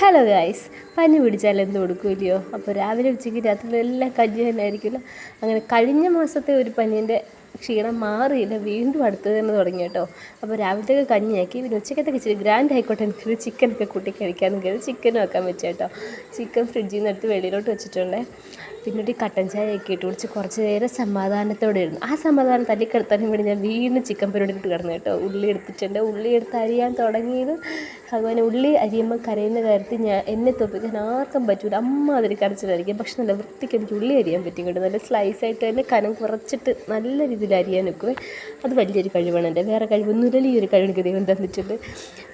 Hello guys, പനി പിടിച്ചാൽ എന്ത് കൊടുക്കില്ലയോ? അപ്പോൾ രാവിലെ ഉച്ചയ്ക്ക് രാത്രി എല്ലാം കഞ്ഞി തന്നെ ആയിരിക്കില്ല. അങ്ങനെ കഴിഞ്ഞ മാസത്തെ ഒരു പനീൻ്റെ ക്ഷീണം മാറിയില്ല, വീണ്ടും അടുത്ത് തന്നെ തുടങ്ങി കേട്ടോ. അപ്പോൾ രാവിലത്തേക്ക് കഞ്ഞിയാക്കി, പിന്നെ ഉച്ചക്കത്തേക്ക് ഇച്ചിരി ഗ്രാൻഡ് ആയിക്കോട്ടെ എനിക്ക് ചിക്കനൊക്കെ കൂട്ടി കഴിക്കാമെന്ന് കരുതി ചിക്കനും ആക്കാൻ വെച്ചു കേട്ടോ. ചിക്കൻ ഫ്രിഡ്ജിൽ നിന്ന് എടുത്ത് വെളിയിലോട്ട് വെച്ചിട്ടുണ്ട്. പിന്നെ ഒരു കട്ടൻ ചായയൊക്കെ ഇട്ട് കുടിച്ച് കുറച്ച് നേരം സമാധാനത്തോടെ ഇരുന്നു. ആ സമാധാനം തല്ലിക്കെടുത്താനും വേണ്ടി ഞാൻ വീണ്ടും ചിക്കൻ പരിപാടിയിട്ട് കിടന്നു കേട്ടോ. ഉള്ളി എടുത്തിട്ടുണ്ട്. ഉള്ളി എടുത്ത് അരിയാൻ തുടങ്ങിയത് അതുപോലെ ഉള്ളി അരിയുമ്പോൾ കരയുന്ന കാര്യത്തിൽ എന്നെ തോപ്പിക്കാൻ ആർക്കും പറ്റൂല. അമ്മ അതിൽ കരച്ചിലായിരിക്കും. പക്ഷെ നല്ല വൃത്തിക്ക് എനിക്ക് ഉള്ളി അരിയാൻ പറ്റും കേട്ടോ. നല്ല സ്ലൈസായിട്ട് തന്നെ കനം കുറച്ചിട്ട് നല്ല രീതിയിൽ അരിയാൻ വെക്കുവേ. അത് വലിയൊരു കഴിവാണ് എൻ്റെ. വേറെ കഴിവൊന്നുമില്ല, ഈ ഒരു കഴിവ് എനിക്ക് ദൈവം തന്നിട്ടുണ്ട്.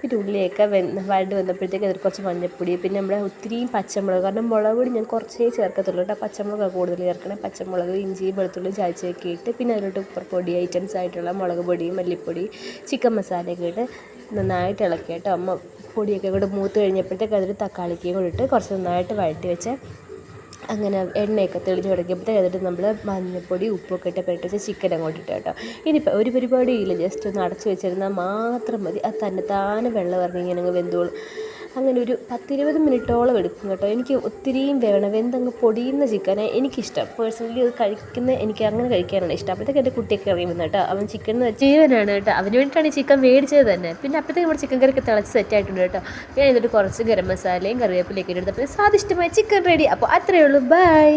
പിന്നെ ഉള്ളിയൊക്കെ വഴണ്ട് വന്നപ്പോഴത്തേക്ക് അതിൽ കുറച്ച് മഞ്ഞൾപ്പൊടി, പിന്നെ നമ്മുടെ ഒത്തിരിയും പച്ചമുളക്, കാരണം മുളക് പൊടി ഞാൻ കുറച്ചേ ചേർക്കത്തുള്ളൂ കേട്ടോ. പച്ചമുളക് കൂടുതൽ ചേർക്കണം. പച്ചമുളക്, ഇഞ്ചി, വെളുത്തുള്ളി ചായച്ചയൊക്കെ ഇട്ട്, പിന്നെ അതിലോട്ട് പൊടി ഐറ്റംസ് ആയിട്ടുള്ള മുളക് പൊടി, മല്ലിപ്പൊടി, ചിക്കൻ മസാലയൊക്കെ ഇട്ട് നന്നായിട്ട് ഇളക്കി കേട്ടോ. അമ്മ പൊടിയൊക്കെ കൂടെ മൂത്ത് കഴിഞ്ഞപ്പോഴത്തേക്ക് അതിൽ തക്കാളിക്കയും കൂടെ ഇട്ട് കുറച്ച് നന്നായിട്ട് വഴറ്റി വെച്ച് അങ്ങനെ എണ്ണയൊക്കെ തെളിഞ്ഞ് തുടങ്ങിയപ്പോഴത്തേക്ക് അതിട്ട് നമ്മൾ മഞ്ഞൾപ്പൊടി ഉപ്പൊക്കെ ഇട്ട് പെരട്ടി ചിക്കൻ അങ്ങോട്ട് ഇട്ട് കേട്ടോ. ഇനിയിപ്പോൾ ഒരു പരിപാടിയില്ല, ജസ്റ്റ് ഒന്ന് അടച്ചു വെച്ചിരുന്നാൽ മാത്രം മതി. അത് തന്നെത്താനെ വെള്ളം ഇറങ്ങി ഇങ്ങനെ അങ്ങ് വെന്തോളും. അങ്ങനെ ഒരു 10-20 മിനിറ്റോളം എടുക്കും കേട്ടോ. എനിക്ക് ഒത്തിരിയും വേണം, വെന്തങ്ങ് പൊടിയുന്ന ചിക്കനെ എനിക്കിഷ്ടം. പേഴ്സണലി അത് എനിക്ക് അങ്ങനെ കഴിക്കാനാണ് ഇഷ്ടം. അപ്പോഴത്തേക്ക് എൻ്റെ കുട്ടിയൊക്കെ ഇറങ്ങി വന്നു കേട്ടോ. അവൻ ചിക്കൻ ജീവനാണ് കേട്ടോ. അവന് വേണ്ടിയിട്ടാണ് ഈ ചിക്കൻ മേടിച്ചത് തന്നെ. പിന്നെ അപ്പോഴത്തേക്ക് നമ്മുടെ ചിക്കൻ കറിയൊക്കെ തിളച്ച് സെറ്റായിട്ടുണ്ട് കേട്ടോ. ഞാൻ എന്നിട്ട് കുറച്ച് ഗരം മസാലയും കറിവേപ്പിലയൊക്കെ എടുത്തപ്പോൾ സ്വാദിഷ്ടമായ ചിക്കൻ റെഡി. അപ്പോൾ അത്രയേ ഉള്ളൂ. ബൈ.